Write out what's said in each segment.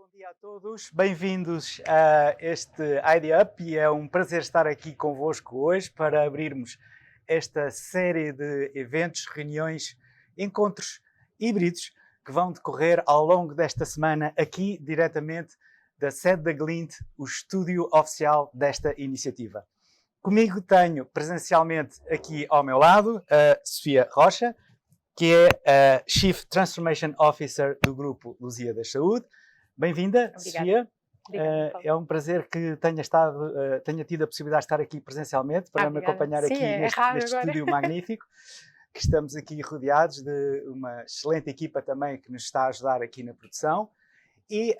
Bom dia a todos, bem-vindos a este ID Up e é um prazer estar aqui convosco hoje para abrirmos esta série de eventos, reuniões, encontros híbridos que vão decorrer ao longo desta semana aqui diretamente da sede da Glint, o estúdio oficial desta iniciativa. Comigo tenho presencialmente aqui ao meu lado a Sofia Rocha, que é a Chief Transformation Officer do grupo Lusíadas Saúde. Bem-vinda, Sofia. É um prazer que tenha tido a possibilidade de estar aqui presencialmente para me acompanhar aqui neste estúdio magnífico, que estamos aqui rodeados de uma excelente equipa também que nos está a ajudar aqui na produção. E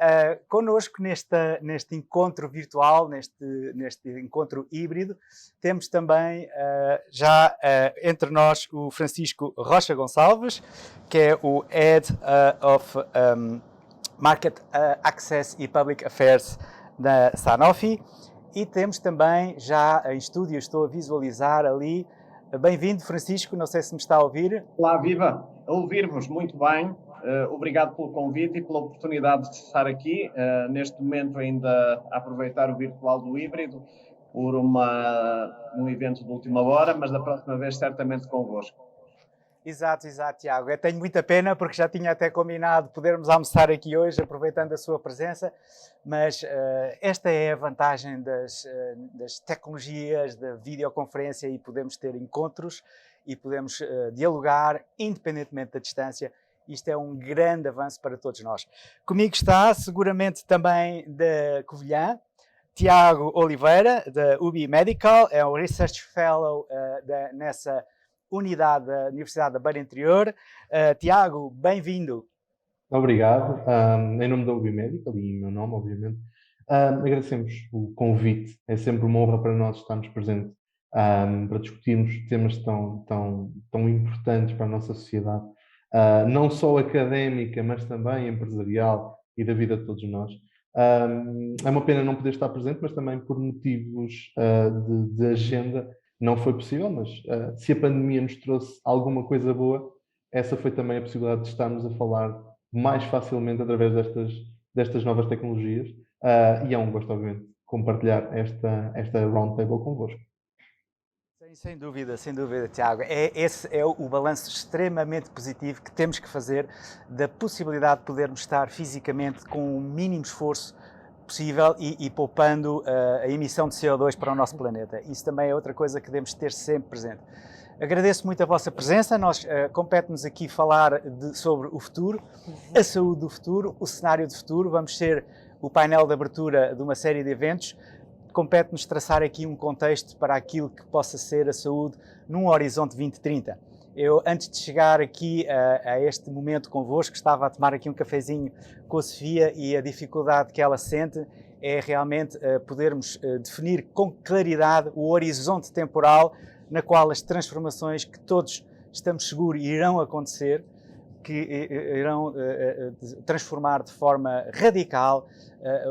connosco neste encontro virtual, neste encontro híbrido, temos também já entre nós o Francisco Rocha Gonçalves, que é o Head of Market Access e Public Affairs da Sanofi, e temos também já em estúdio, estou a visualizar ali, bem-vindo Francisco, não sei se me está a ouvir. Olá, viva, a ouvir-vos muito bem, obrigado pelo convite e pela oportunidade de estar aqui, neste momento ainda a aproveitar o virtual do híbrido por um evento de última hora, mas da próxima vez certamente convosco. Exato, Tiago. Eu tenho muita pena porque já tinha até combinado podermos almoçar aqui hoje, aproveitando a sua presença, mas esta é a vantagem das tecnologias, da videoconferência, e podemos ter encontros e podemos dialogar independentemente da distância. Isto é um grande avanço para todos nós. Comigo está seguramente também da Covilhã, Tiago Oliveira, da UBI Medical, é um Research Fellow nessa unidade da Universidade da Beira Interior. Tiago, bem-vindo. Obrigado. Em nome da UBI Medical e em meu nome, obviamente, agradecemos o convite. É sempre uma honra para nós estarmos presentes para discutirmos temas tão importantes para a nossa sociedade, não só académica, mas também empresarial e da vida de todos nós. É uma pena não poder estar presente, mas também por motivos de agenda não foi possível, mas se a pandemia nos trouxe alguma coisa boa, essa foi também a possibilidade de estarmos a falar mais facilmente através destas novas tecnologias, e é um gosto, obviamente, compartilhar esta roundtable convosco. Sem dúvida, Tiago. Esse é o balanço extremamente positivo que temos que fazer da possibilidade de podermos estar fisicamente com o mínimo esforço possível e poupando a emissão de CO2 para o nosso planeta. Isso também é outra coisa que devemos ter sempre presente. Agradeço muito a vossa presença. Compete-nos aqui falar sobre o futuro, a saúde do futuro, o cenário do futuro. Vamos ser o painel de abertura de uma série de eventos. Compete-nos traçar aqui um contexto para aquilo que possa ser a saúde num horizonte 2030. Eu, antes de chegar aqui a este momento convosco, estava a tomar aqui um cafezinho com a Sofia, e a dificuldade que ela sente é realmente podermos definir com claridade o horizonte temporal na qual as transformações que todos estamos seguros irão acontecer, que irão transformar de forma radical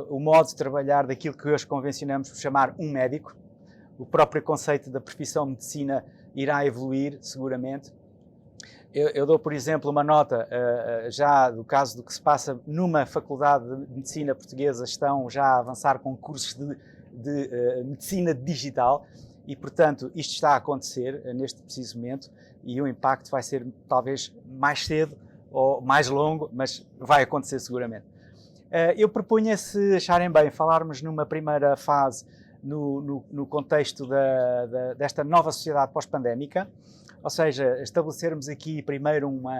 o modo de trabalhar daquilo que hoje convencionamos por chamar um médico. O próprio conceito da profissão de medicina irá evoluir, seguramente. Eu dou, por exemplo, uma nota já do caso do que se passa numa faculdade de medicina portuguesa. Estão já a avançar com cursos de medicina digital e, portanto, isto está a acontecer neste preciso momento, e o impacto vai ser talvez mais cedo ou mais longo, mas vai acontecer seguramente. Eu propunha, se acharem bem, falarmos numa primeira fase no contexto desta nova sociedade pós-pandémica, ou seja, estabelecermos aqui primeiro uma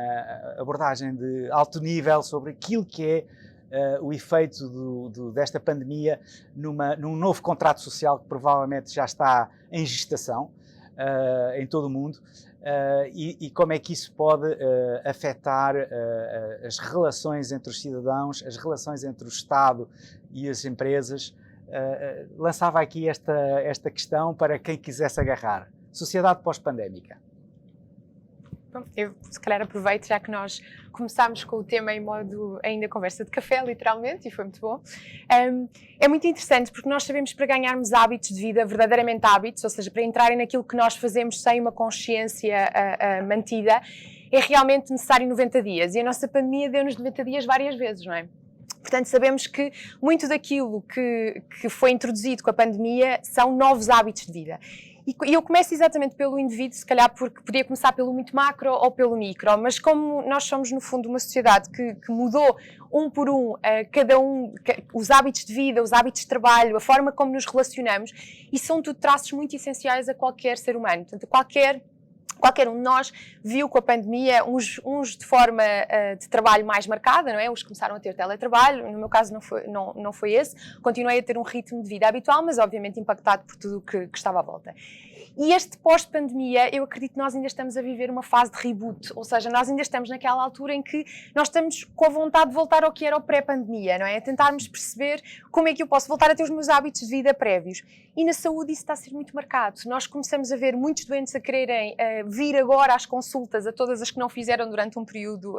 abordagem de alto nível sobre aquilo que é o efeito desta pandemia num novo contrato social que provavelmente já está em gestação em todo o mundo, e como é que isso pode afetar as relações entre os cidadãos, as relações entre o Estado e as empresas. Lançava aqui esta questão para quem quisesse agarrar. Sociedade pós-pandémica. Bom, eu se calhar aproveito, já que nós começámos com o tema em modo ainda conversa de café, literalmente, e foi muito bom. É muito interessante porque nós sabemos que para ganharmos hábitos de vida, verdadeiramente hábitos, ou seja, para entrarem naquilo que nós fazemos sem uma consciência mantida, é realmente necessário 90 dias. E a nossa pandemia deu-nos 90 dias várias vezes, não é? Portanto, sabemos que muito daquilo que foi introduzido com a pandemia são novos hábitos de vida. E eu começo exatamente pelo indivíduo, se calhar porque podia começar pelo muito macro ou pelo micro, mas como nós somos, no fundo, uma sociedade que mudou um por um, cada um, os hábitos de vida, os hábitos de trabalho, a forma como nos relacionamos, e são tudo traços muito essenciais a qualquer ser humano. Portanto, qualquer um de nós viu com a pandemia, uns de forma de trabalho mais marcada, não é? Uns começaram a ter teletrabalho, no meu caso não foi esse, continuei a ter um ritmo de vida habitual, mas obviamente impactado por tudo o que estava à volta. E este pós-pandemia, eu acredito que nós ainda estamos a viver uma fase de reboot, ou seja, nós ainda estamos naquela altura em que nós estamos com a vontade de voltar ao que era o pré-pandemia, não é? A tentarmos perceber como é que eu posso voltar a ter os meus hábitos de vida prévios. E na saúde isso está a ser muito marcado. Nós começamos a ver muitos doentes a quererem vir agora às consultas, a todas as que não fizeram durante um período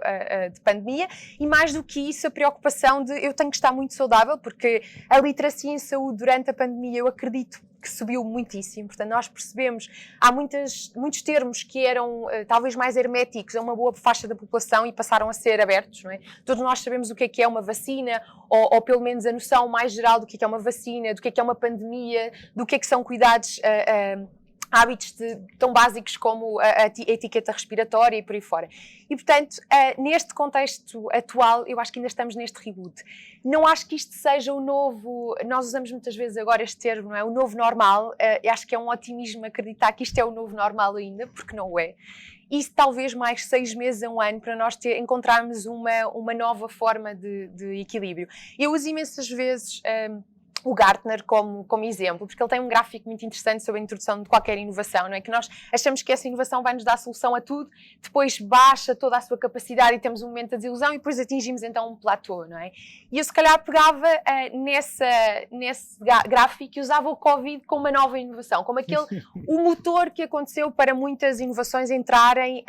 de pandemia, e mais do que isso, a preocupação de eu tenho que estar muito saudável, porque a literacia em saúde durante a pandemia, eu acredito que subiu muitíssimo. Portanto, nós percebemos, há muitos termos que eram talvez mais herméticos a uma boa faixa da população e passaram a ser abertos, não é? Todos nós sabemos o que é uma vacina, ou pelo menos a noção mais geral do que é uma vacina, do que é uma pandemia, do que são cuidados, hábitos tão básicos como a etiqueta respiratória e por aí fora. E, portanto, neste contexto atual, eu acho que ainda estamos neste reboot. Não acho que isto seja o novo... Nós usamos muitas vezes agora este termo, não é? O novo normal. Eu acho que é um otimismo acreditar que isto é o novo normal ainda, porque não o é. Isso talvez mais 6 meses a um ano para nós encontrarmos uma nova forma de equilíbrio. Eu uso imensas vezes... o Gartner como exemplo, porque ele tem um gráfico muito interessante sobre a introdução de qualquer inovação, não é? Que nós achamos que essa inovação vai nos dar a solução a tudo, depois baixa toda a sua capacidade e temos um momento de desilusão e depois atingimos então um platô, não é? E eu se calhar pegava nesse gráfico e usava o Covid como uma nova inovação, como o motor que aconteceu para muitas inovações entrarem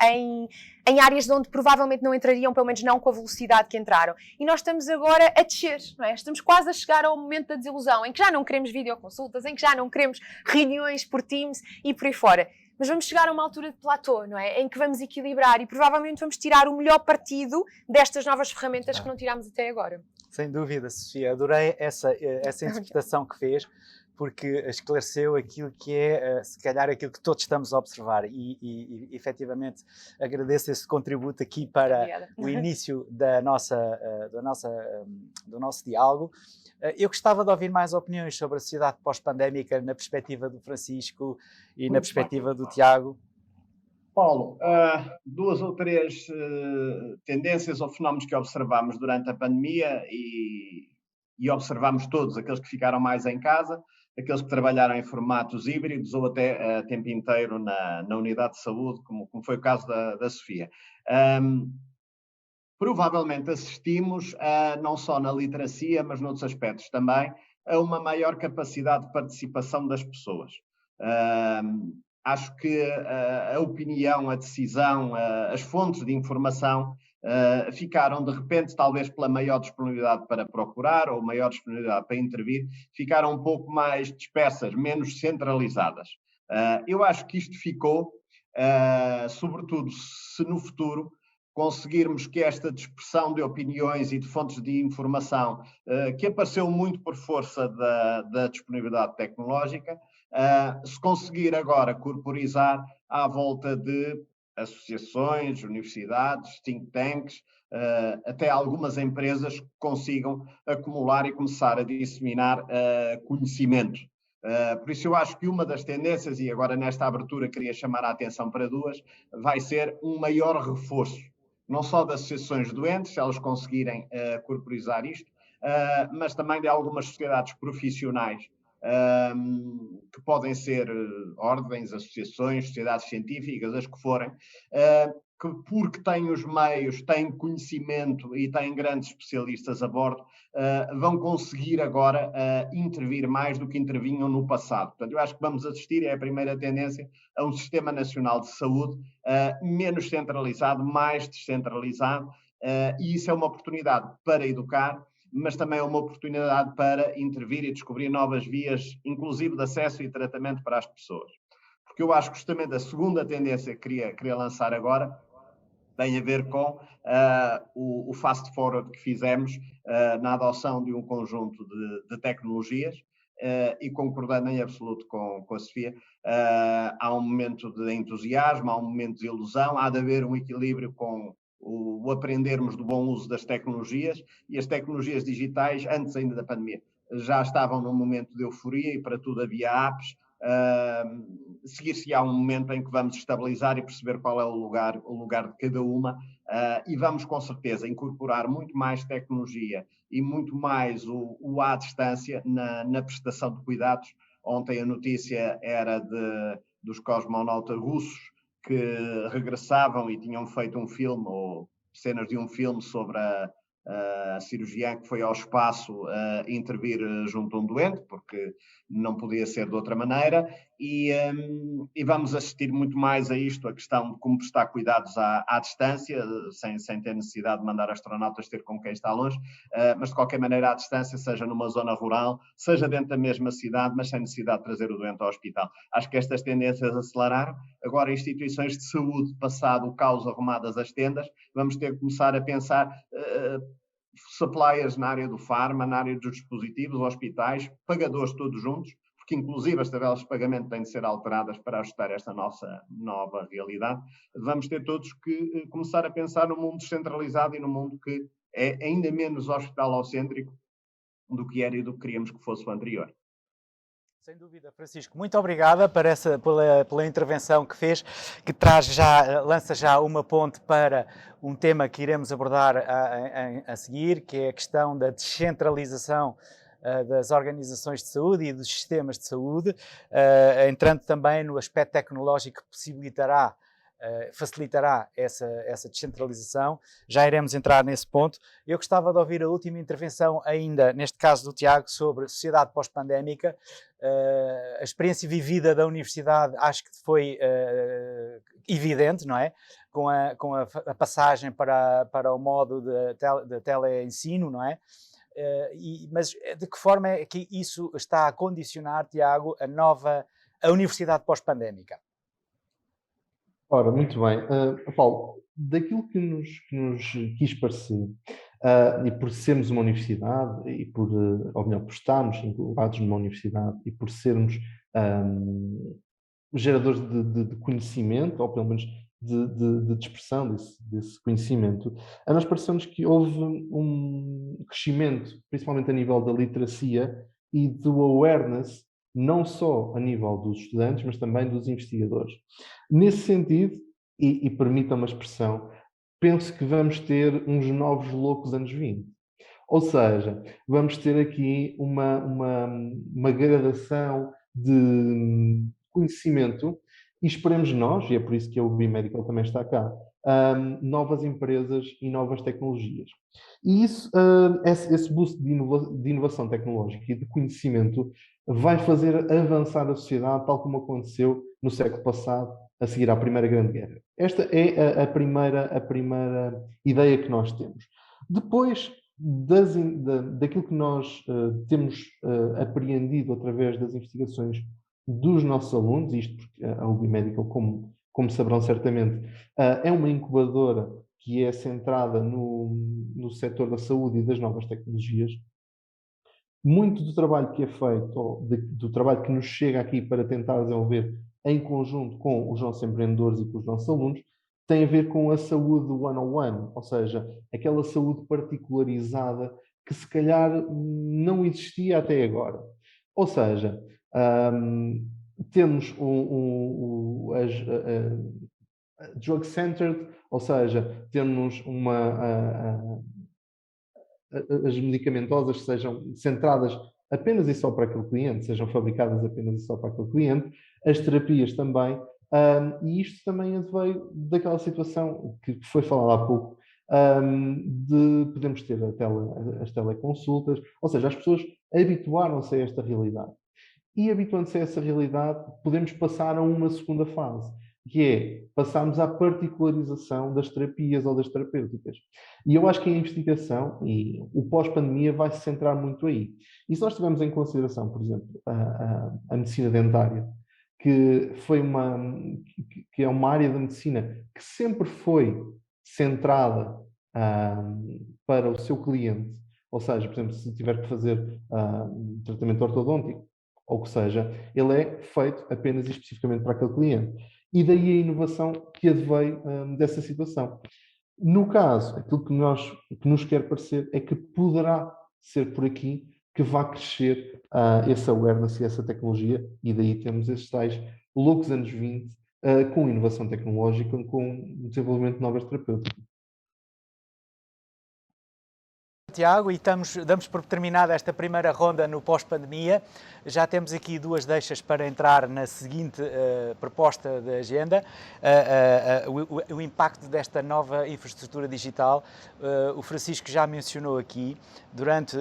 em áreas de onde provavelmente não entrariam, pelo menos não com a velocidade que entraram. E nós estamos agora a descer, não é? Estamos quase a chegar ao momento da desilusão, em que já não queremos videoconsultas, em que já não queremos reuniões por Teams e por aí fora. Mas vamos chegar a uma altura de platô, não é? Em que vamos equilibrar e provavelmente vamos tirar o melhor partido destas novas ferramentas que não tirámos até agora. Sem dúvida, Sofia. Adorei essa interpretação que fez, porque esclareceu aquilo que é, se calhar, aquilo que todos estamos a observar e efetivamente agradeço esse contributo aqui para o início do nosso diálogo. Eu gostava de ouvir mais opiniões sobre a sociedade pós-pandémica na perspectiva do Francisco e na perspectiva do Tiago. Paulo, 2 ou 3 tendências ou fenómenos que observamos durante a pandemia e observamos todos, aqueles que ficaram mais em casa, aqueles que trabalharam em formatos híbridos ou até tempo inteiro na unidade de saúde, como foi o caso da Sofia. Provavelmente assistimos, não só na literacia, mas noutros aspectos também, a uma maior capacidade de participação das pessoas. Acho que a opinião, a decisão, as fontes de informação ficaram, de repente, talvez pela maior disponibilidade para procurar ou maior disponibilidade para intervir, ficaram um pouco mais dispersas, menos centralizadas. Eu acho que isto ficou, sobretudo se no futuro conseguirmos que esta dispersão de opiniões e de fontes de informação, que apareceu muito por força da disponibilidade tecnológica, se conseguir agora corporizar à volta de associações, universidades, think tanks, até algumas empresas que consigam acumular e começar a disseminar conhecimento. Por isso eu acho que uma das tendências, e agora nesta abertura queria chamar a atenção para 2, vai ser um maior reforço, não só das associações de doentes, se elas conseguirem corporizar isto, mas também de algumas sociedades profissionais, que podem ser ordens, associações, sociedades científicas, as que forem, que porque têm os meios, têm conhecimento e têm grandes especialistas a bordo, vão conseguir agora intervir mais do que intervinham no passado. Portanto, eu acho que vamos assistir, é a primeira tendência, a um Sistema Nacional de Saúde menos centralizado, mais descentralizado, e isso é uma oportunidade para educar, mas também é uma oportunidade para intervir e descobrir novas vias, inclusive de acesso e tratamento para as pessoas. Porque eu acho que justamente a segunda tendência que queria lançar agora tem a ver com o fast forward que fizemos na adoção de um conjunto de tecnologias e concordando em absoluto com a Sofia, há um momento de entusiasmo, há um momento de ilusão, há de haver um equilíbrio com o aprendermos do bom uso das tecnologias e as tecnologias digitais, antes ainda da pandemia, já estavam num momento de euforia e para tudo havia apps. Seguir-se-á um momento em que vamos estabilizar e perceber qual é o lugar de cada uma e vamos com certeza incorporar muito mais tecnologia e muito mais o à distância na prestação de cuidados. Ontem a notícia era dos cosmonautas russos que regressavam e tinham feito um filme ou cenas de um filme sobre a cirurgiã que foi ao espaço intervir junto a um doente, porque não podia ser de outra maneira, e vamos assistir muito mais a isto, a questão de como prestar cuidados à distância, sem ter necessidade de mandar astronautas ter com quem está longe, mas de qualquer maneira à distância, seja numa zona rural, seja dentro da mesma cidade, mas sem necessidade de trazer o doente ao hospital. Acho que estas tendências aceleraram. Agora, instituições de saúde, passado o caos arrumadas as tendas, vamos ter que começar a pensar suppliers na área do farma, na área dos dispositivos, hospitais, pagadores todos juntos, porque inclusive as tabelas de pagamento têm de ser alteradas para ajustar esta nossa nova realidade. Vamos ter todos que começar a pensar num mundo descentralizado e num mundo que é ainda menos hospitalocêntrico do que era e do que queríamos que fosse o anterior. Sem dúvida, Francisco, muito obrigada pela intervenção que fez, que lança já uma ponte para um tema que iremos abordar a seguir, que é a questão da descentralização das organizações de saúde e dos sistemas de saúde, entrando também no aspecto tecnológico que facilitará essa descentralização. Já iremos entrar nesse ponto. Eu gostava de ouvir a última intervenção ainda, neste caso do Tiago, sobre sociedade pós-pandémica. A experiência vivida da universidade acho que foi evidente, não é? Com a passagem para o modo de teleensino, não é? Mas de que forma é que isso está a condicionar, Tiago, a universidade pós-pandémica? Ora, muito bem. Paulo, daquilo que nos quis parecer, e por sermos uma universidade, e ou melhor, por estarmos englobados numa universidade, e por sermos geradores de conhecimento, ou pelo menos de dispersão desse conhecimento, a nós pareceu-nos que houve um crescimento, principalmente a nível da literacia e do awareness, não só a nível dos estudantes, mas também dos investigadores. Nesse sentido, e permitam-me a expressão, penso que vamos ter uns novos loucos anos 20. Ou seja, vamos ter aqui uma gradação de conhecimento e esperemos nós, e é por isso que a UB Medical também está cá, novas empresas e novas tecnologias. E isso, esse boost de inovação tecnológica e de conhecimento vai fazer avançar a sociedade, tal como aconteceu no século passado, a seguir à Primeira Grande Guerra. Esta é a primeira ideia que nós temos. Depois daquilo que nós temos apreendido através das investigações dos nossos alunos, isto porque a UB Medical, como saberão certamente, é uma incubadora que é centrada no setor da saúde e das novas tecnologias. Muito do trabalho que é feito, ou do trabalho que nos chega aqui para tentar desenvolver em conjunto com os nossos empreendedores e com os nossos alunos, tem a ver com a saúde one-on-one, ou seja, aquela saúde particularizada que se calhar não existia até agora. Ou seja, temos as drug-centered, ou seja, temos as medicamentosas sejam centradas apenas e só para aquele cliente, sejam fabricadas apenas e só para aquele cliente, as terapias também, e isto também veio daquela situação que foi falada há pouco, de podemos ter as teleconsultas, ou seja, as pessoas habituaram-se a esta realidade. E habituando-se a essa realidade, podemos passar a uma segunda fase, que é passarmos à particularização das terapias ou das terapêuticas. E eu acho que a investigação e o pós-pandemia vai se centrar muito aí. E se nós tivermos em consideração, por exemplo, a medicina dentária, que é uma área da medicina que sempre foi centrada para o seu cliente, ou seja, por exemplo, se tiver que fazer um tratamento ortodôntico, ou que seja, ele é feito apenas e especificamente para aquele cliente. E daí a inovação que adveio dessa situação. No caso, aquilo que nos quer parecer é que poderá ser por aqui que vai crescer esse awareness e essa tecnologia, e daí temos esses tais loucos anos 20 com inovação tecnológica, com o desenvolvimento de novas terapêuticas. Tiago, e damos por terminada esta primeira ronda no pós-pandemia. Já temos aqui duas deixas para entrar na seguinte proposta de agenda, o impacto desta nova infraestrutura digital. O Francisco já mencionou aqui, durante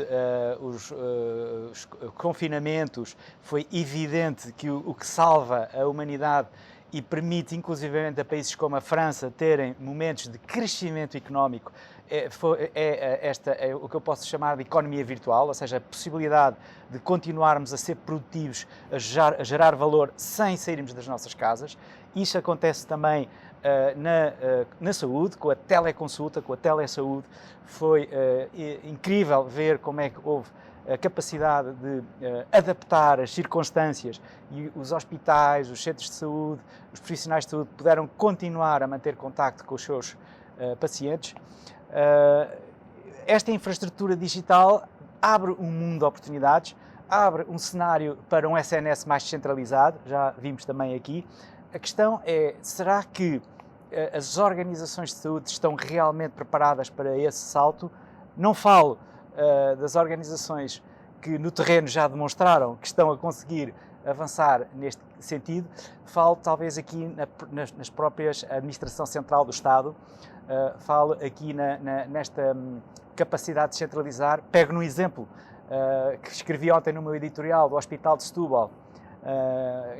os confinamentos foi evidente que o que salva a humanidade e permite, inclusivamente, a países como a França terem momentos de crescimento económico, é o que eu posso chamar de economia virtual, ou seja, a possibilidade de continuarmos a ser produtivos, a gerar valor sem sairmos das nossas casas. Isto acontece também na saúde, com a teleconsulta, com a telesaúde. Foi incrível ver como é que houve a capacidade de adaptar as circunstâncias, e os hospitais, os centros de saúde, os profissionais de saúde puderam continuar a manter contacto com os seus pacientes. Esta infraestrutura digital abre um mundo de oportunidades, abre um cenário para um SNS mais descentralizado, já vimos também aqui. A questão é, será que as organizações de saúde estão realmente preparadas para esse salto? Não falo das organizações que no terreno já demonstraram que estão a conseguir avançar neste sentido, falo talvez aqui nas próprias administração central do Estado, falo aqui nesta capacidade de centralizar. Pego no exemplo que escrevi ontem no meu editorial do Hospital de Setúbal.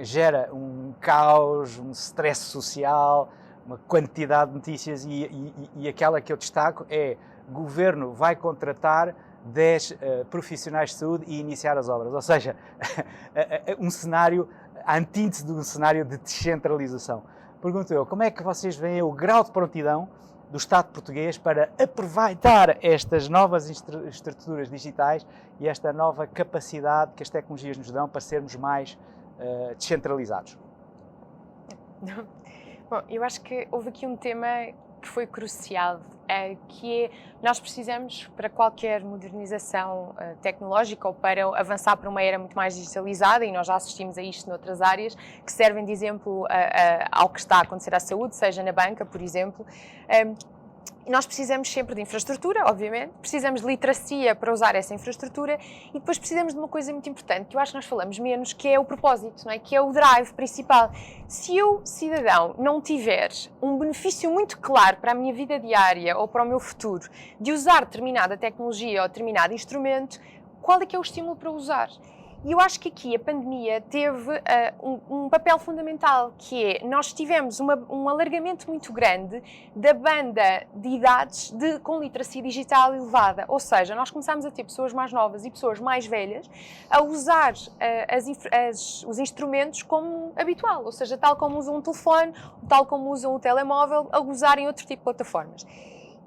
Gera um caos, um stress social, uma quantidade de notícias, e aquela que eu destaco é: o governo vai contratar 10 profissionais de saúde e iniciar as obras. Ou seja, um cenário, a antítese de um cenário de descentralização. Pergunto eu, como é que vocês veem o grau de prontidão do Estado português para aproveitar estas novas estruturas digitais e esta nova capacidade que as tecnologias nos dão para sermos mais descentralizados? Bom, eu acho que houve aqui um tema que foi crucial, que é, nós precisamos, para qualquer modernização tecnológica ou para avançar para uma era muito mais digitalizada, e nós já assistimos a isto noutras áreas, que servem de exemplo ao que está a acontecer à saúde, seja na banca, por exemplo. Nós precisamos sempre de infraestrutura, obviamente, precisamos de literacia para usar essa infraestrutura, e depois precisamos de uma coisa muito importante, que eu acho que nós falamos menos, que é o propósito, não é? Que é o drive principal. Se eu, cidadão, não tiver um benefício muito claro para a minha vida diária ou para o meu futuro de usar determinada tecnologia ou determinado instrumento, qual é que é o estímulo para usar? E eu acho que aqui a pandemia teve um papel fundamental, que é, nós tivemos um alargamento muito grande da banda de idades com literacia digital elevada, ou seja, nós começámos a ter pessoas mais novas e pessoas mais velhas a usar os instrumentos como habitual, ou seja, tal como usam um telefone, tal como usam o telemóvel, a usarem outro tipo de plataformas.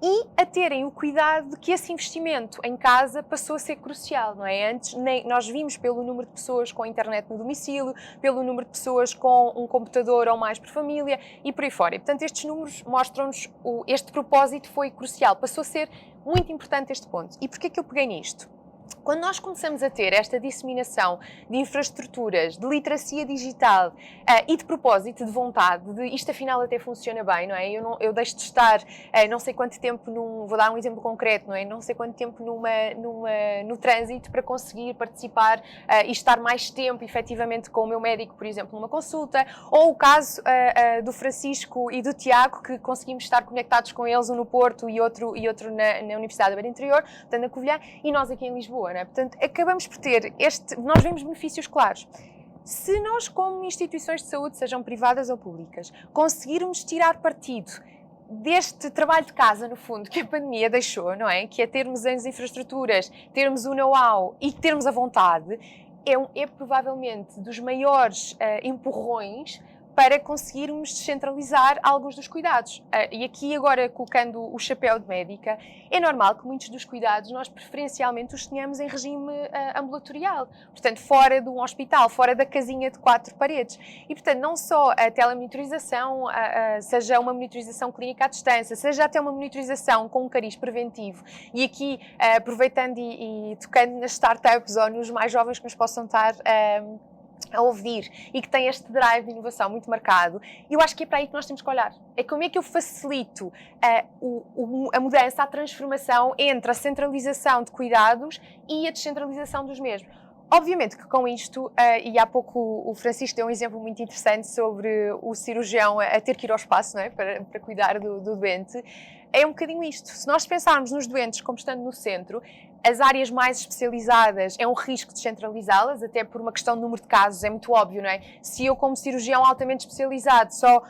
E a terem o cuidado de que esse investimento em casa passou a ser crucial, não é? Antes, nós vimos pelo número de pessoas com internet no domicílio, pelo número de pessoas com um computador ou mais por família e por aí fora. E, portanto, estes números mostram-nos este propósito foi crucial, passou a ser muito importante este ponto. E porquê que eu peguei nisto? Quando nós começamos a ter esta disseminação de infraestruturas, de literacia digital e de propósito, de vontade, de isto afinal até funciona bem, não é? Eu deixo de estar não sei quanto tempo, vou dar um exemplo concreto, não é? Não sei quanto tempo no trânsito para conseguir participar e estar mais tempo efetivamente com o meu médico, por exemplo, numa consulta, ou o caso do Francisco e do Tiago, que conseguimos estar conectados com eles, um no Porto e outro na Universidade da Beira Interior, portanto na Covilhã, e nós aqui em Lisboa, não é? Portanto, acabamos por ter nós vemos benefícios claros. Se nós, como instituições de saúde, sejam privadas ou públicas, conseguirmos tirar partido deste trabalho de casa, no fundo, que a pandemia deixou, não é? Que é termos as infraestruturas, termos o know-how e termos a vontade, é provavelmente dos maiores empurrões para conseguirmos descentralizar alguns dos cuidados. E aqui agora, colocando o chapéu de médica, é normal que muitos dos cuidados nós preferencialmente os tenhamos em regime ambulatorial, portanto fora de um hospital, fora da casinha de 4 paredes. E portanto não só a telemonitorização, seja uma monitorização clínica à distância, seja até uma monitorização com um cariz preventivo, e aqui aproveitando e tocando nas startups ou nos mais jovens que nos possam estar a ouvir e que têm este drive de inovação muito marcado, eu acho que é para aí que nós temos que olhar. É como é que eu facilito a mudança, a transformação entre a centralização de cuidados e a descentralização dos mesmos. Obviamente que com isto, e há pouco o Francisco deu um exemplo muito interessante sobre o cirurgião a ter que ir ao espaço, não é? para cuidar do doente, é um bocadinho isto. Se nós pensarmos nos doentes como estando no centro, as áreas mais especializadas é um risco de descentralizá-las, até por uma questão de número de casos, é muito óbvio, não é? Se eu, como cirurgião altamente especializado, só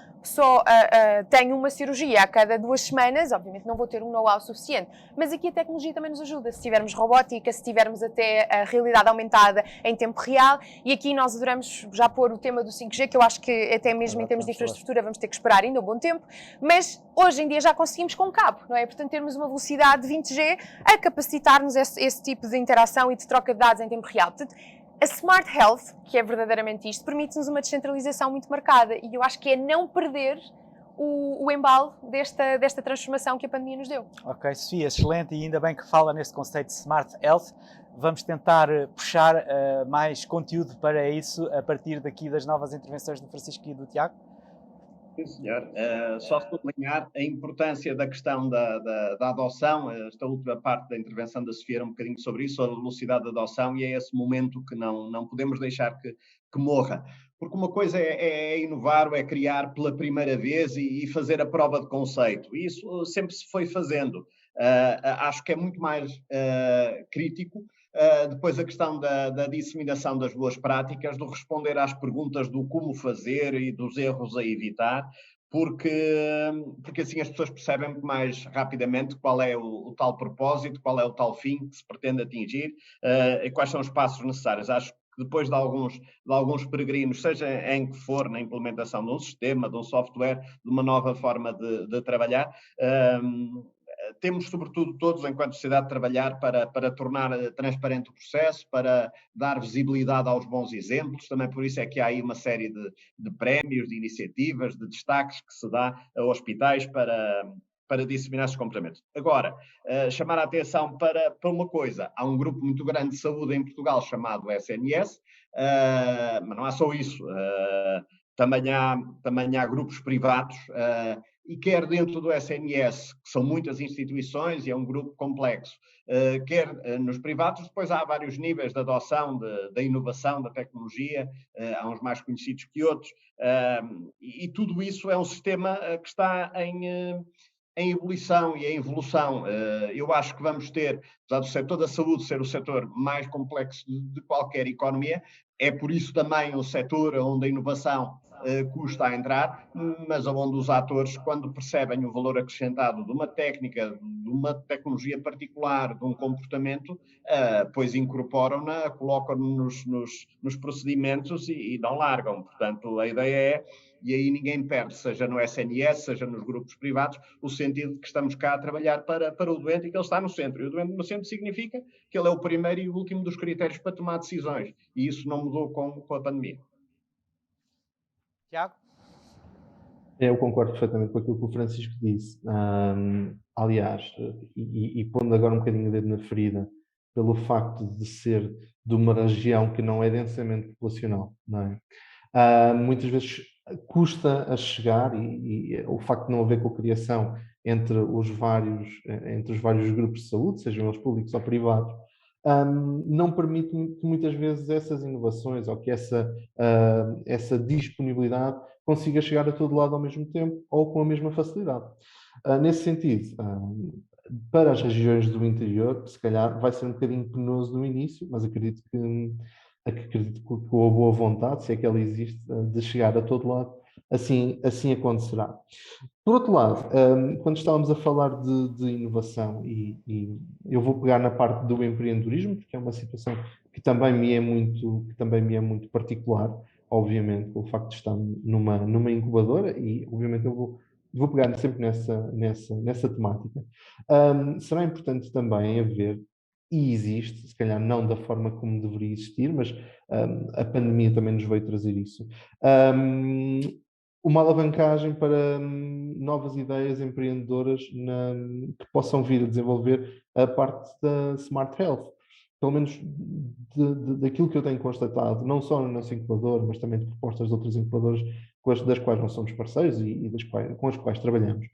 tenho uma cirurgia a cada 2 semanas, obviamente não vou ter um know-how suficiente, mas aqui a tecnologia também nos ajuda, se tivermos robótica, se tivermos até a realidade aumentada em tempo real, e aqui nós adoramos já pôr o tema do 5G, que eu acho que até mesmo em termos de infraestrutura vamos ter que esperar ainda um bom tempo, mas hoje em dia já conseguimos com um cabo, não é? Portanto, termos uma velocidade de 20G a capacitar-nos esse tipo de interação e de troca de dados em tempo real. Portanto, a Smart Health, que é verdadeiramente isto, permite-nos uma descentralização muito marcada, e eu acho que é não perder o embalo desta transformação que a pandemia nos deu. Ok, Sofia, excelente, e ainda bem que fala nesse conceito de Smart Health. Vamos tentar puxar mais conteúdo para isso a partir daqui das novas intervenções do Francisco e do Tiago. Sim, senhor. Só sublinhar a importância da questão da adoção. Esta última parte da intervenção da Sofia era um bocadinho sobre isso, sobre a velocidade da adoção, e é esse momento que não podemos deixar que morra. Porque uma coisa é inovar, ou é criar pela primeira vez e fazer a prova de conceito. E isso sempre se foi fazendo. Acho que é muito mais crítico depois a questão da disseminação das boas práticas, do responder às perguntas do como fazer e dos erros a evitar, porque assim as pessoas percebem muito mais rapidamente qual é o tal propósito, qual é o tal fim que se pretende atingir e quais são os passos necessários. Acho que depois de alguns peregrinos, seja em que for, na implementação de um sistema, de um software, de uma nova forma de trabalhar, temos, sobretudo, todos, enquanto sociedade, trabalhar para tornar transparente o processo, para dar visibilidade aos bons exemplos. Também por isso é que há aí uma série de prémios, de iniciativas, de destaques que se dá a hospitais para disseminar esses comportamentos. Agora, chamar a atenção para uma coisa. Há um grupo muito grande de saúde em Portugal chamado SNS, mas não há só isso. Também há grupos privados, e quer dentro do SNS, que são muitas instituições e é um grupo complexo, quer nos privados, depois há vários níveis de adoção da inovação, da tecnologia, há uns mais conhecidos que outros, e tudo isso é um sistema que está em ebulição e em evolução. Eu acho que vamos ter, apesar do setor da saúde ser o setor mais complexo de qualquer economia, é por isso também um setor onde a inovação custa a entrar, mas onde os atores, quando percebem o valor acrescentado de uma técnica, de uma tecnologia particular, de um comportamento, pois incorporam-na, colocam-na nos procedimentos e não largam. Portanto, a ideia é, e aí ninguém perde, seja no SNS, seja nos grupos privados, o sentido de que estamos cá a trabalhar para o doente e que ele está no centro. E o doente no centro significa que ele é o primeiro e o último dos critérios para tomar decisões. E isso não mudou com a pandemia. Tiago? Eu concordo perfeitamente com aquilo que o Francisco disse. Aliás, e pondo agora um bocadinho o dedo na ferida, pelo facto de ser de uma região que não é densamente populacional, não é? Muitas vezes custa a chegar e o facto de não haver cocriação entre os vários grupos de saúde, sejam eles públicos ou privados, não permite que muitas vezes essas inovações ou que essa disponibilidade consiga chegar a todo lado ao mesmo tempo ou com a mesma facilidade. Nesse sentido, para as regiões do interior, se calhar vai ser um bocadinho penoso no início, mas acredito que com a boa vontade, se é que ela existe, de chegar a todo lado, assim acontecerá. Por outro lado, quando estávamos a falar de inovação, e eu vou pegar na parte do empreendedorismo, porque é uma situação que também me é muito particular, obviamente, pelo facto de estar numa incubadora e, obviamente, eu vou pegar sempre nessa temática. Será importante também haver, e existe, se calhar não da forma como deveria existir, mas a pandemia também nos veio trazer isso, uma alavancagem para novas ideias empreendedoras que possam vir a desenvolver a parte da Smart Health. Pelo menos daquilo que eu tenho constatado, não só no nosso incubador, mas também de propostas de outras incubadoras das quais nós somos parceiros e com as quais trabalhamos.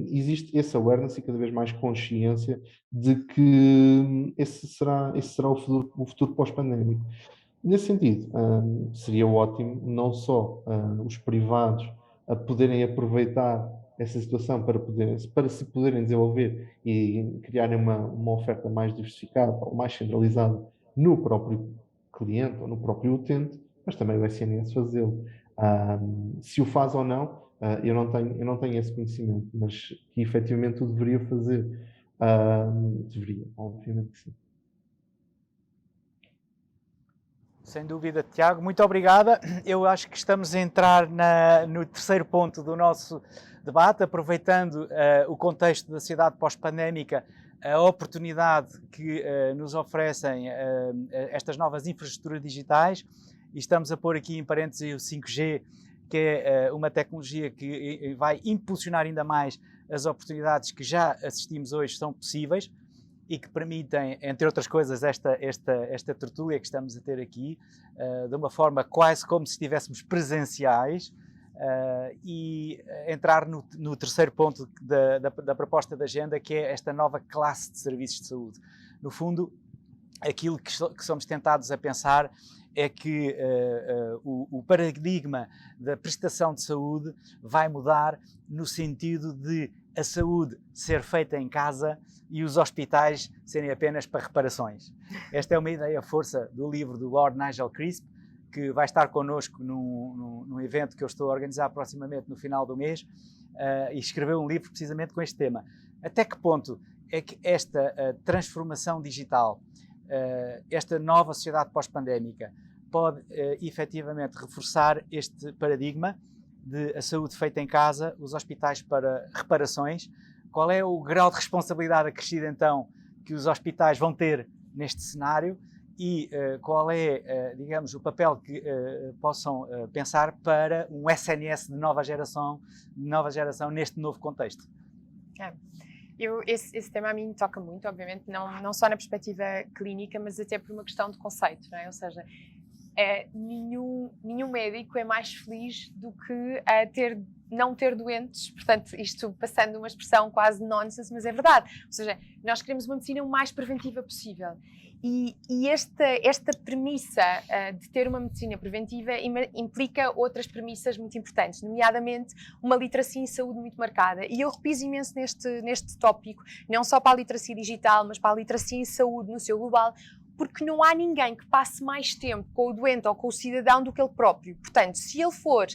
Existe esse awareness e cada vez mais consciência de que esse será o futuro pós-pandémico. Nesse sentido, seria ótimo não só os privados a poderem aproveitar essa situação para se poderem desenvolver e criarem uma oferta mais diversificada ou mais centralizada no próprio cliente ou no próprio utente, mas também o SNS fazê-lo. Se o faz ou não, eu não tenho esse conhecimento, mas que efetivamente o deveria fazer. Deveria, obviamente que sim. Sem dúvida, Tiago, muito obrigada. Eu acho que estamos a entrar no terceiro ponto do nosso debate, aproveitando o contexto da sociedade pós-pandémica, a oportunidade que nos oferecem estas novas infraestruturas digitais, e estamos a pôr aqui em parênteses o 5G, que é uma tecnologia que vai impulsionar ainda mais as oportunidades que já assistimos hoje são possíveis, e que permitem, entre outras coisas, esta tertúlia que estamos a ter aqui, de uma forma quase como se estivéssemos presenciais, e entrar no terceiro ponto da proposta da agenda, que é esta nova classe de serviços de saúde. No fundo, aquilo que somos tentados a pensar é que o paradigma da prestação de saúde vai mudar no sentido de a saúde ser feita em casa e os hospitais serem apenas para reparações. Esta é uma ideia força do livro do Lord Nigel Crisp, que vai estar connosco num evento que eu estou a organizar proximamente no final do mês, e escreveu um livro precisamente com este tema. Até que ponto é que esta transformação digital, esta nova sociedade pós-pandémica, pode efetivamente reforçar este paradigma de a saúde feita em casa, os hospitais para reparações? Qual é o grau de responsabilidade acrescido, então, que os hospitais vão ter neste cenário e qual é, digamos, o papel que possam pensar para um SNS de nova geração neste novo contexto? Esse tema a mim toca muito, obviamente, não só na perspectiva clínica, mas até por uma questão de conceito, não é? Ou seja, nenhum médico é mais feliz do que não ter doentes, portanto, isto passando uma expressão quase nonsense, mas é verdade. Ou seja, nós queremos uma medicina o mais preventiva possível. E esta premissa de ter uma medicina preventiva implica outras premissas muito importantes, nomeadamente uma literacia em saúde muito marcada. E eu repiso imenso neste tópico, não só para a literacia digital, mas para a literacia em saúde no seu global, porque não há ninguém que passe mais tempo com o doente ou com o cidadão do que ele próprio. Portanto, se ele for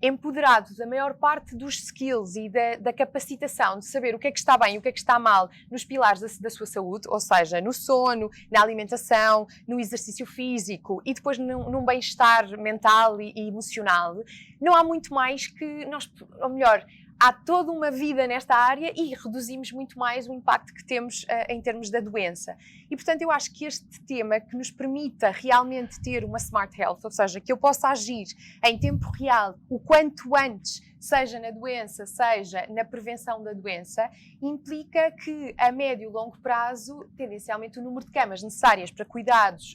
empoderado da maior parte dos skills e da capacitação de saber o que é que está bem e o que é que está mal nos pilares da sua saúde, ou seja, no sono, na alimentação, no exercício físico e depois num bem-estar mental e emocional, não há muito mais que nós, ou melhor, há toda uma vida nesta área e reduzimos muito mais o impacto que temos em termos da doença. E, portanto, eu acho que este tema que nos permita realmente ter uma Smart Health, ou seja, que eu possa agir em tempo real o quanto antes, seja na doença, seja na prevenção da doença, implica que a médio e longo prazo, tendencialmente, o número de camas necessárias para cuidados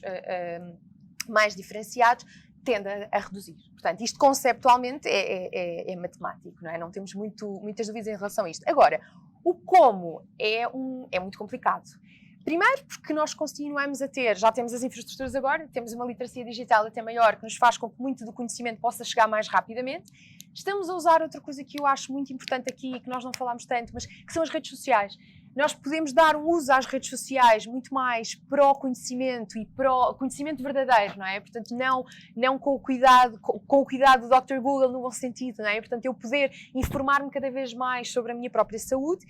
mais diferenciados tende a reduzir. Portanto, isto conceptualmente é matemático, não é? Não temos muitas dúvidas em relação a isto. Agora, o como é muito complicado. Primeiro, porque nós continuamos a ter, já temos as infraestruturas agora, temos uma literacia digital até maior, que nos faz com que muito do conhecimento possa chegar mais rapidamente. Estamos a usar outra coisa que eu acho muito importante aqui, que nós não falámos tanto, mas que são as redes sociais. Nós podemos dar um uso às redes sociais muito mais para o conhecimento e para o conhecimento verdadeiro, não é? Portanto, não com o cuidado do Dr. Google no bom sentido, não é? Portanto, eu poder informar-me cada vez mais sobre a minha própria saúde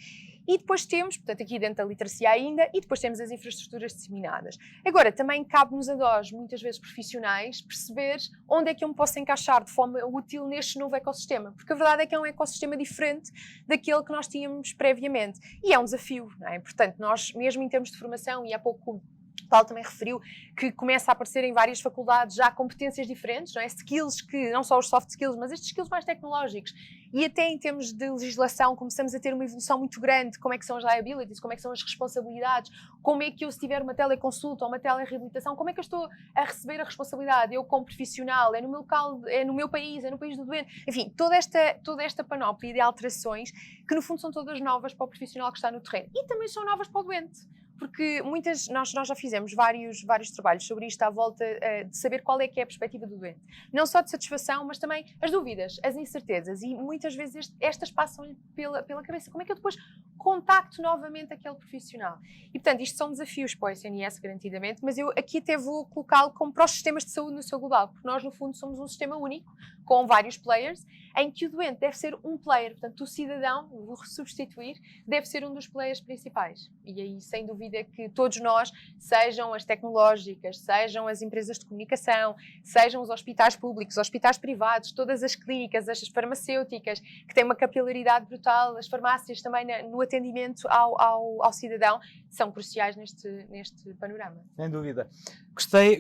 E depois temos, portanto, aqui dentro da literacia ainda, e depois temos as infraestruturas disseminadas. Agora, também cabe-nos a nós, muitas vezes profissionais, perceber onde é que eu me posso encaixar de forma útil neste novo ecossistema, porque a verdade é que é um ecossistema diferente daquele que nós tínhamos previamente. E é um desafio, não é? Portanto, nós, mesmo em termos de formação, e há pouco o Paulo também referiu que começa a aparecer em várias faculdades já competências diferentes, não é? Skills que, não só os soft skills, mas estes skills mais tecnológicos. E até em termos de legislação começamos a ter uma evolução muito grande, como é que são as liabilities, como é que são as responsabilidades, como é que eu, se tiver uma teleconsulta ou uma telereabilitação, como é que eu estou a receber a responsabilidade, eu como profissional, é no meu local, é no meu país, é no país do doente, enfim, toda esta panóplia de alterações que no fundo são todas novas para o profissional que está no terreno e também são novas para o doente. Porque nós já fizemos vários trabalhos sobre isto à volta de saber qual é que é a perspectiva do doente. Não só de satisfação, mas também as dúvidas, as incertezas. E muitas vezes estas passam-lhe pela cabeça. Como é que eu depois contacto novamente aquele profissional? E, portanto, isto são desafios para o SNS, garantidamente, mas eu aqui até vou colocá-lo como para os sistemas de saúde no seu global, porque nós, no fundo, somos um sistema único, com vários players, em que o doente deve ser um player. Portanto, o cidadão, vou substituir, deve ser um dos players principais. E aí, sem dúvida, que todos nós, sejam as tecnológicas, sejam as empresas de comunicação, sejam os hospitais públicos, os hospitais privados, todas as clínicas, as farmacêuticas, que têm uma capilaridade brutal, as farmácias também no atendimento ao cidadão, são cruciais neste panorama. Sem dúvida.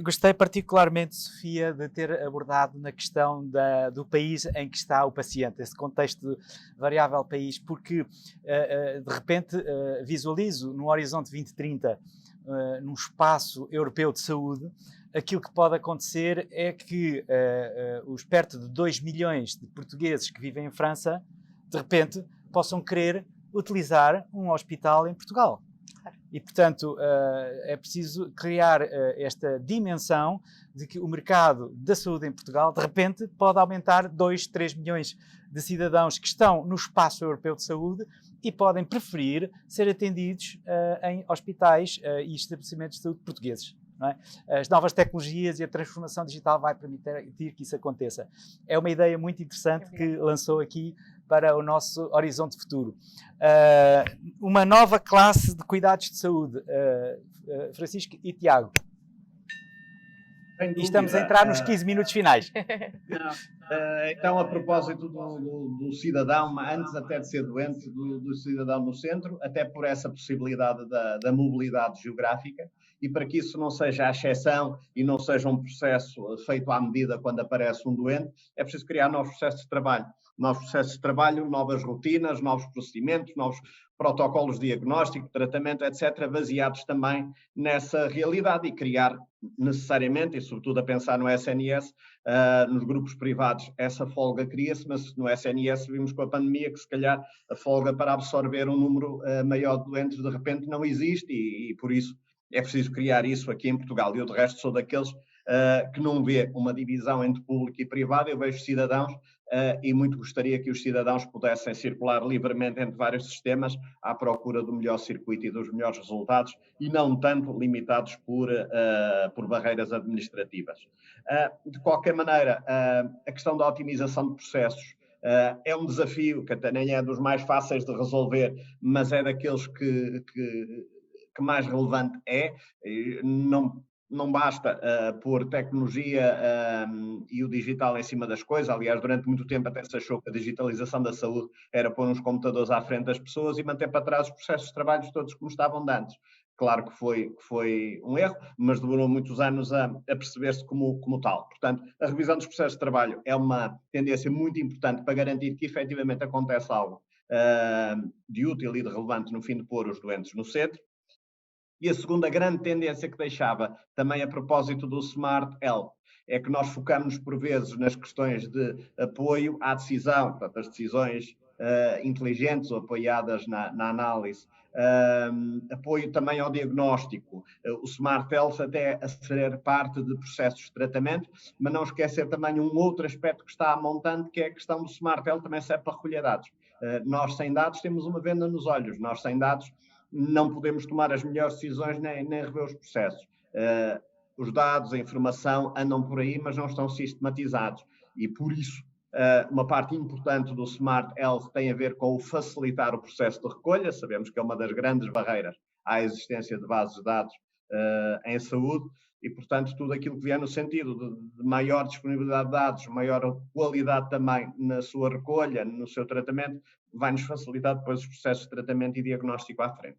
Gostei particularmente, Sofia, de ter abordado na questão do país em que está o paciente, esse contexto variável país, porque de repente visualizo no horizonte 2030, num espaço europeu de saúde, aquilo que pode acontecer é que os perto de 2 milhões de portugueses que vivem em França, de repente, possam querer utilizar um hospital em Portugal. E, portanto, é preciso criar esta dimensão de que o mercado da saúde em Portugal, de repente, pode aumentar 2, 3 milhões de cidadãos que estão no espaço europeu de saúde e podem preferir ser atendidos em hospitais e estabelecimentos de saúde portugueses. Não é? As novas tecnologias e a transformação digital vai permitir que isso aconteça. É uma ideia muito interessante que lançou aqui para o nosso horizonte futuro. Uma nova classe de cuidados de saúde. Francisco e Tiago. E estamos a entrar nos 15 minutos finais. Então, a propósito do cidadão, antes até de ser doente, do cidadão no centro, até por essa possibilidade da mobilidade geográfica, e para que isso não seja a exceção e não seja um processo feito à medida quando aparece um doente, é preciso criar novos processos de trabalho. Novos processos de trabalho, novas rotinas, novos procedimentos, novos protocolos de diagnóstico, tratamento, etc., baseados também nessa realidade e criar necessariamente, e sobretudo a pensar no SNS, nos grupos privados, essa folga cria-se, mas no SNS vimos com a pandemia que se calhar a folga para absorver um número maior de doentes de repente não existe e por isso é preciso criar isso aqui em Portugal. Eu de resto sou daqueles que não vê uma divisão entre público e privado, eu vejo cidadãos e muito gostaria que os cidadãos pudessem circular livremente entre vários sistemas à procura do melhor circuito e dos melhores resultados e não tanto limitados por barreiras administrativas. De qualquer maneira, a questão da otimização de processos é um desafio que até nem é dos mais fáceis de resolver, mas é daqueles que mais relevante é. Não basta pôr tecnologia e o digital em cima das coisas. Aliás, durante muito tempo até se achou que a digitalização da saúde era pôr uns computadores à frente das pessoas e manter para trás os processos de trabalho todos como estavam de antes. Claro que foi um erro, mas demorou muitos anos a perceber-se como tal. Portanto, a revisão dos processos de trabalho é uma tendência muito importante para garantir que efetivamente acontece algo de útil e de relevante no fim de pôr os doentes no centro. E a segunda grande tendência que deixava, também a propósito do Smart Health, é que nós focamos por vezes nas questões de apoio à decisão, portanto, as decisões inteligentes ou apoiadas na análise, apoio também ao diagnóstico, o Smart Health até a ser parte de processos de tratamento, mas não esquecer também um outro aspecto que está a montante, que é a questão do Smart Health também serve para recolher dados. Nós sem dados temos uma venda nos olhos, nós sem dados não podemos tomar as melhores decisões nem rever os processos. Os dados, a informação andam por aí, mas não estão sistematizados. E por isso Uma parte importante do Smart Health tem a ver com o facilitar o processo de recolha. Sabemos que é uma das grandes barreiras à existência de bases de dados em saúde e, portanto, tudo aquilo que vier no sentido de maior disponibilidade de dados, maior qualidade também na sua recolha, no seu tratamento, vai-nos facilitar depois os processos de tratamento e diagnóstico à frente.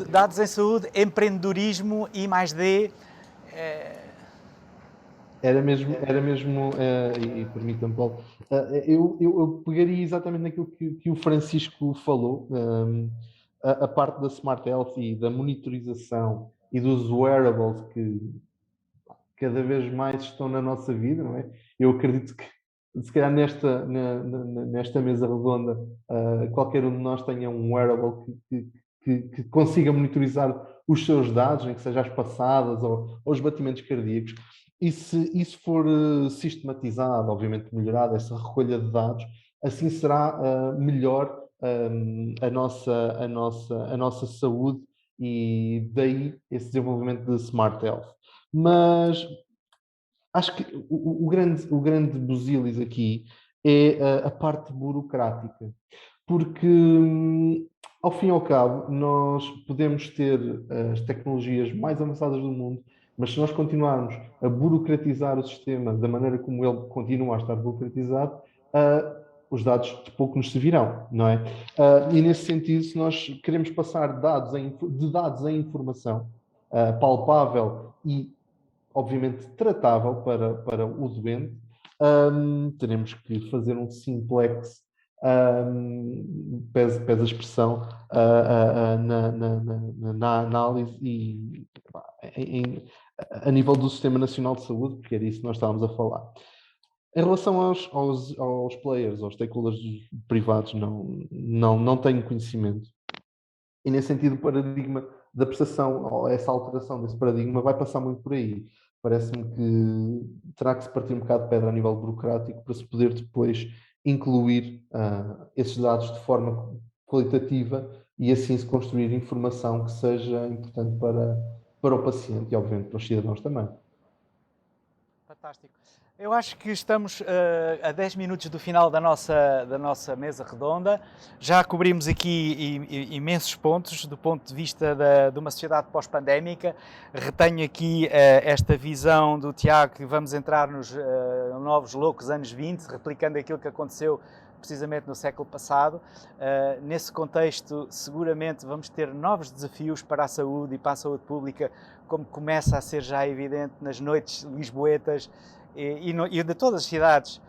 Dados em saúde, empreendedorismo, I+D. Era mesmo, e permita-me, Paulo, eu pegaria exatamente naquilo que o Francisco falou, a parte da Smart Health e da monitorização e dos wearables que cada vez mais estão na nossa vida, não é? Eu acredito que, se calhar, nesta mesa redonda, qualquer um de nós tenha um wearable que consiga monitorizar os seus dados, nem que seja as passadas ou os batimentos cardíacos. E se isso for sistematizado, obviamente melhorado, essa recolha de dados, assim será melhor a nossa saúde e daí esse desenvolvimento de Smart Health. Mas acho que o grande busilis aqui é a parte burocrática, porque ao fim e ao cabo nós podemos ter as tecnologias mais avançadas do mundo, mas se nós continuarmos a burocratizar o sistema da maneira como ele continua a estar burocratizado, os dados de pouco nos servirão, não é? E nesse sentido, se nós queremos passar de dados em informação palpável e obviamente tratável para o doente, teremos que fazer um simplex, pesa a expressão, na análise e a nível do Sistema Nacional de Saúde, porque era isso que nós estávamos a falar. Em relação aos players, aos stakeholders privados, não tenho conhecimento. E nesse sentido, o paradigma da prestação, ou essa alteração desse paradigma, vai passar muito por aí. Parece-me que terá que se partir um bocado de pedra a nível burocrático para se poder depois incluir esses dados de forma qualitativa e assim se construir informação que seja importante para o paciente e, obviamente, para os cidadãos também. Fantástico. Eu acho que estamos a 10 minutos do final da nossa mesa redonda. Já cobrimos aqui imensos pontos do ponto de vista de uma sociedade pós-pandémica. Retenho aqui esta visão do Tiago que vamos entrar nos novos loucos anos 20, replicando aquilo que aconteceu precisamente no século passado. Nesse contexto, seguramente vamos ter novos desafios para a saúde e para a saúde pública, como começa a ser já evidente nas noites lisboetas e de todas as cidades,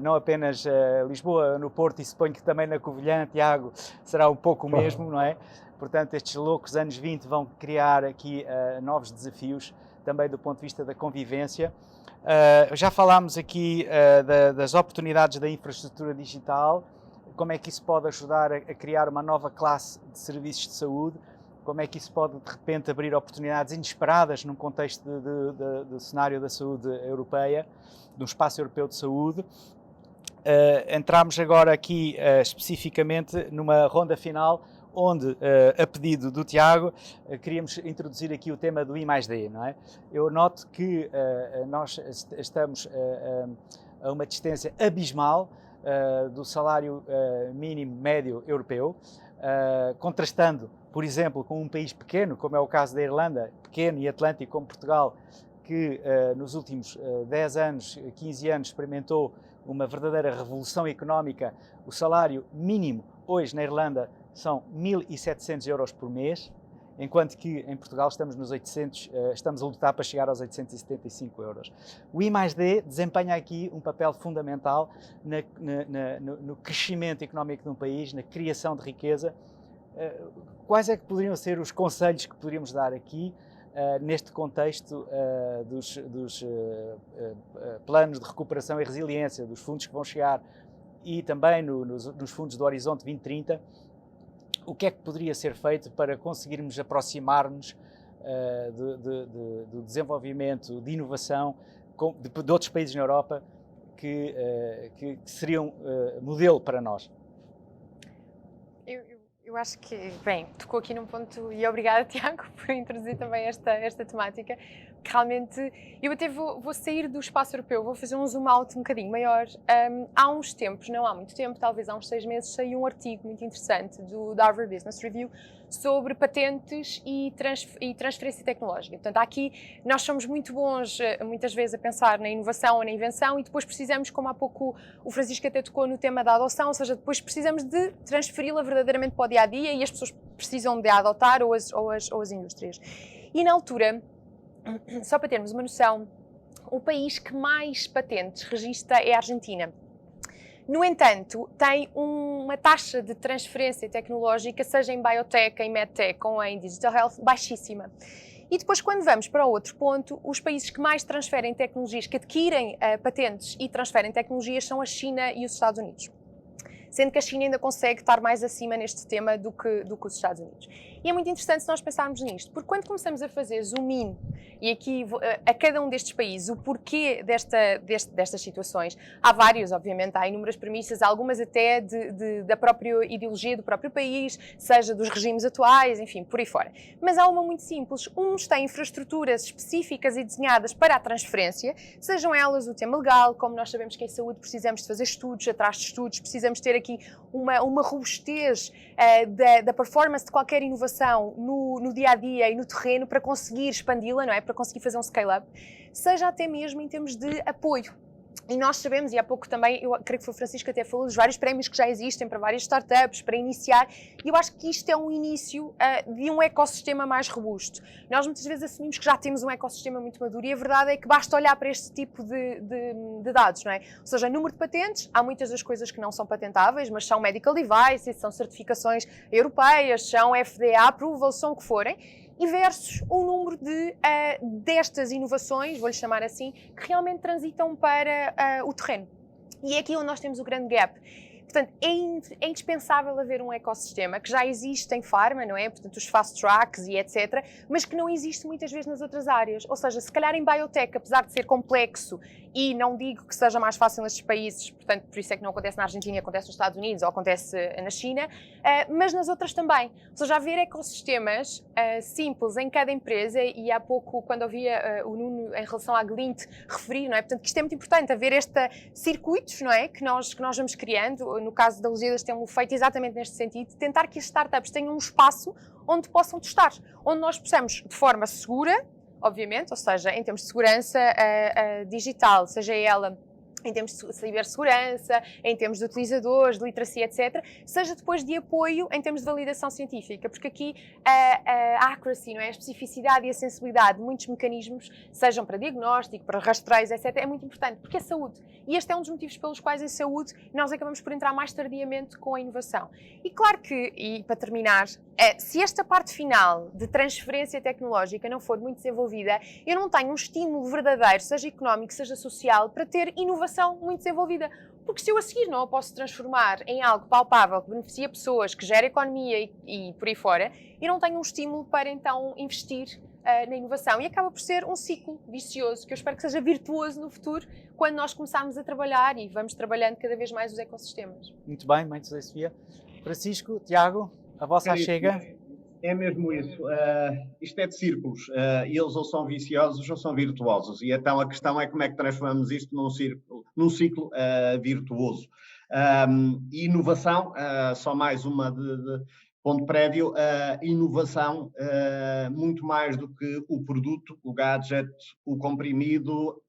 não apenas Lisboa, no Porto e suponho que também na Covilhã, Tiago, será um pouco o mesmo, não é? Portanto, estes loucos anos 20 vão criar aqui novos desafios, também do ponto de vista da convivência. Já falámos aqui das oportunidades da infraestrutura digital, como é que isso pode ajudar a criar uma nova classe de serviços de saúde, como é que isso pode, de repente, abrir oportunidades inesperadas num contexto do cenário da saúde europeia, do espaço europeu de saúde. Entramos agora aqui especificamente numa ronda final, onde, a pedido do Tiago, queríamos introduzir aqui o tema do I+D, não é? Eu noto que nós estamos a uma distância abismal do salário mínimo médio europeu, contrastando, por exemplo, com um país pequeno, como é o caso da Irlanda, pequeno e atlântico como Portugal, que nos últimos 10 anos, 15 anos, experimentou uma verdadeira revolução económica. O salário mínimo hoje na Irlanda são 1.700 euros por mês, enquanto que em Portugal estamos nos 800, estamos a lutar para chegar aos 875 euros. O I+D desempenha aqui um papel fundamental no crescimento económico de um país, na criação de riqueza. Quais é que poderiam ser os conselhos que poderíamos dar aqui neste contexto dos planos de recuperação e resiliência, dos fundos que vão chegar e também nos fundos do Horizonte 2030, o que é que poderia ser feito para conseguirmos aproximar-nos do desenvolvimento, de inovação de outros países na Europa que seriam modelo para nós? Eu acho que, bem, tocou aqui num ponto, e obrigada, Tiago, por introduzir também esta temática, que realmente, eu até vou sair do espaço europeu, vou fazer um zoom out um bocadinho maior. Há uns tempos, não há muito tempo, talvez há uns 6 meses, saiu um artigo muito interessante do Harvard Business Review sobre patentes e transferência tecnológica. Portanto, aqui nós somos muito bons, muitas vezes, a pensar na inovação ou na invenção e depois precisamos, como há pouco o Francisco até tocou no tema da adoção, ou seja, depois precisamos de transferi-la verdadeiramente para o dia-a-dia e as pessoas precisam de a adotar ou as indústrias. E na altura, só para termos uma noção, o país que mais patentes registra é a Argentina. No entanto, tem uma taxa de transferência tecnológica, seja em biotech, em medtech ou em digital health, baixíssima. E depois, quando vamos para o outro ponto, os países que mais transferem tecnologias, que adquirem patentes e transferem tecnologias, são a China e os Estados Unidos. Sendo que a China ainda consegue estar mais acima neste tema do que os Estados Unidos. E é muito interessante se nós pensarmos nisto, porque quando começamos a fazer zoom in, e aqui a cada um destes países, o porquê destas situações, há vários, obviamente, há inúmeras premissas, algumas até da própria ideologia do próprio país, seja dos regimes atuais, enfim, por aí fora. Mas há uma muito simples, uns têm infraestruturas específicas e desenhadas para a transferência, sejam elas o tema legal, como nós sabemos que em saúde precisamos de fazer estudos atrás de estudos, precisamos ter aqui uma robustez da performance de qualquer inovação no dia-a-dia e no terreno para conseguir expandi-la, não é? Para conseguir fazer um scale-up, seja até mesmo em termos de apoio. E nós sabemos, e há pouco também, eu creio que foi o Francisco que até falou, dos vários prémios que já existem para várias startups, para iniciar, e eu acho que isto é um início de um ecossistema mais robusto. Nós muitas vezes assumimos que já temos um ecossistema muito maduro e a verdade é que basta olhar para este tipo de dados, não é? Ou seja, número de patentes, há muitas das coisas que não são patentáveis, mas são medical devices, são certificações europeias, são FDA approval, são o que forem, e versus um número destas inovações, vou-lhe chamar assim, que realmente transitam para o terreno. E é aqui onde nós temos o grande gap. Portanto, é indispensável haver um ecossistema que já existe em farma, não é? Portanto, os fast tracks e etc., mas que não existe muitas vezes nas outras áreas. Ou seja, se calhar em biotech, apesar de ser complexo, e não digo que seja mais fácil nestes países, portanto, por isso é que não acontece na Argentina, acontece nos Estados Unidos ou acontece na China, mas nas outras também. Ou seja, haver ecossistemas simples em cada empresa, e há pouco, quando ouvia o Nuno em relação à Glint referir, não é? Portanto, que isto é muito importante, haver circuitos, não é? Que nós vamos criando. No caso da Lusíadas temos feito exatamente neste sentido, tentar que as startups tenham um espaço onde possam testar, onde nós possamos, de forma segura, obviamente, ou seja, em termos de segurança digital, seja ela em termos de cibersegurança, em termos de utilizadores, de literacia, etc., seja depois de apoio em termos de validação científica, porque aqui a accuracy, não é? A especificidade e a sensibilidade de muitos mecanismos, sejam para diagnóstico, para rastreios, etc., é muito importante, porque é saúde. E este é um dos motivos pelos quais em saúde nós acabamos por entrar mais tardiamente com a inovação. E claro que, e para terminar, se esta parte final de transferência tecnológica não for muito desenvolvida, eu não tenho um estímulo verdadeiro, seja económico, seja social, para ter inovação muito desenvolvida. Porque se eu a seguir não a posso transformar em algo palpável, que beneficia pessoas, que gera economia e por aí fora, eu não tenho um estímulo para então investir na inovação. E acaba por ser um ciclo vicioso, que eu espero que seja virtuoso no futuro, quando nós começarmos a trabalhar e vamos trabalhando cada vez mais os ecossistemas. Muito bem, Mãe José Sofia. Francisco, Tiago, a vossa chega. É mesmo isso. Isto é de círculos. Eles ou são viciosos ou são virtuosos. E então a questão é como é que transformamos isto num ciclo virtuoso. Inovação, só mais uma de ponto prévio, inovação, muito mais do que o produto, o gadget, o comprimido,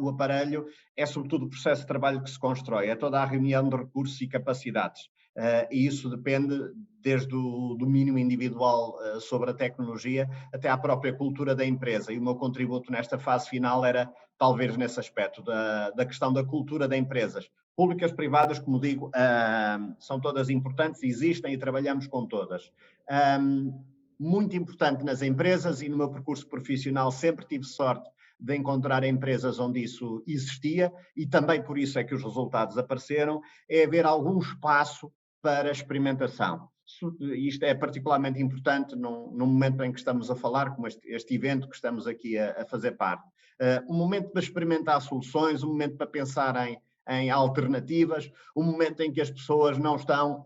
o aparelho, é sobretudo o processo de trabalho que se constrói, é toda a reunião de recursos e capacidades. E isso depende desde o domínio individual sobre a tecnologia até à própria cultura da empresa. E o meu contributo nesta fase final era talvez nesse aspecto da questão da cultura das empresas. Públicas, privadas, como digo, são todas importantes, existem e trabalhamos com todas. Muito importante nas empresas, e no meu percurso profissional sempre tive sorte de encontrar empresas onde isso existia, e também por isso é que os resultados apareceram, é haver algum espaço para experimentação. Isto é particularmente importante no momento em que estamos a falar, como este evento que estamos aqui a fazer parte. Um momento para experimentar soluções, um momento para pensar em alternativas, um momento em que as pessoas não estão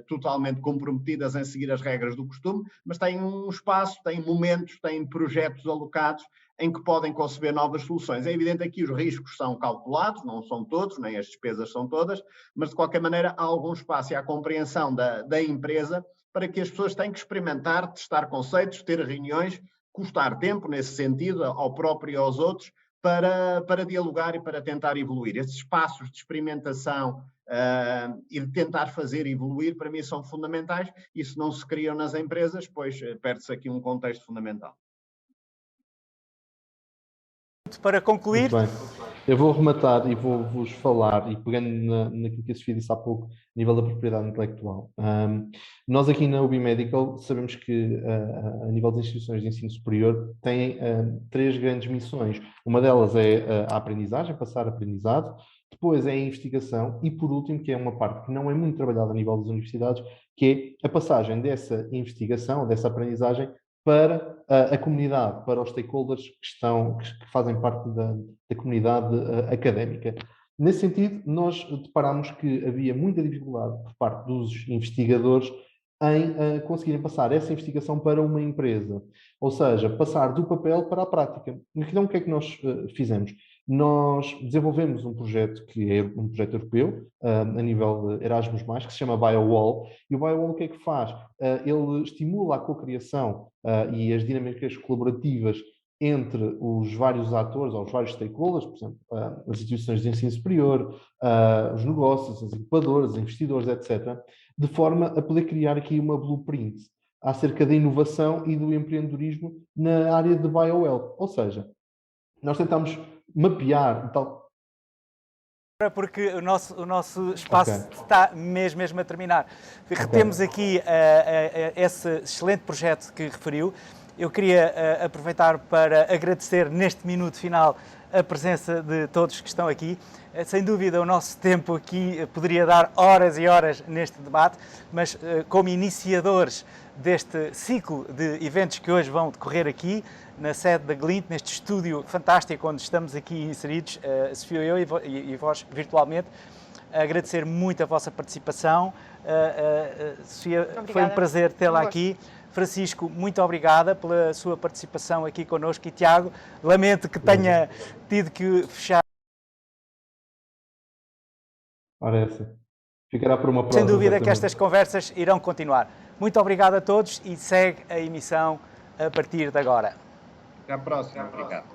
totalmente comprometidas em seguir as regras do costume, mas têm um espaço, têm momentos, têm projetos alocados em que podem conceber novas soluções. É evidente que os riscos são calculados, não são todos, nem as despesas são todas, mas de qualquer maneira há algum espaço e há compreensão da empresa para que as pessoas têm que experimentar, testar conceitos, ter reuniões, custar tempo nesse sentido, ao próprio e aos outros, para dialogar e para tentar evoluir. Esses espaços de experimentação e de tentar fazer evoluir, para mim, são fundamentais. E se não se criam nas empresas, pois perde-se aqui um contexto fundamental. Para concluir... Muito bem. Eu vou rematar e vou-vos falar, e pegando naquilo que a Sofia disse há pouco, a nível da propriedade intelectual. Nós aqui na UBI Medical sabemos que, a nível das instituições de ensino superior, têm 3 grandes missões. Uma delas é a aprendizagem, passar aprendizado, depois é a investigação e, por último, que é uma parte que não é muito trabalhada a nível das universidades, que é a passagem dessa investigação, dessa aprendizagem, para a comunidade, para os stakeholders que fazem parte da comunidade académica. Nesse sentido, nós deparámos que havia muita dificuldade por parte dos investigadores em conseguirem passar essa investigação para uma empresa, ou seja, passar do papel para a prática. Então, o que é que nós fizemos? Nós desenvolvemos um projeto que é um projeto europeu, a nível de Erasmus+, que se chama BioWall, e o BioWall o que é que faz? Ele estimula a cocriação e as dinâmicas colaborativas entre os vários atores, ou os vários stakeholders, por exemplo, as instituições de ensino superior, os negócios, as incubadoras, os investidores, etc., de forma a poder criar aqui uma blueprint acerca da inovação e do empreendedorismo na área de BioWell. Ou seja, nós tentamos mapear tal... Porque o nosso espaço está mesmo a terminar. Retemos aqui esse excelente projeto que referiu. Eu queria aproveitar para agradecer neste minuto final a presença de todos que estão aqui. Sem dúvida o nosso tempo aqui poderia dar horas e horas neste debate, mas como iniciadores deste ciclo de eventos que hoje vão decorrer aqui, na sede da Glint, neste estúdio fantástico onde estamos aqui inseridos, Sofia, eu e vós virtualmente, agradecer muito a vossa participação. Sofia, obrigada. Foi um prazer tê-la aqui. Francisco, muito obrigada pela sua participação aqui connosco, e Tiago, lamento que tenha tido que fechar. Ora, essa. Ficará por uma próxima. Sem dúvida que estas conversas irão continuar. Muito obrigado a todos e segue a emissão a partir de agora. Até à próxima. Obrigado.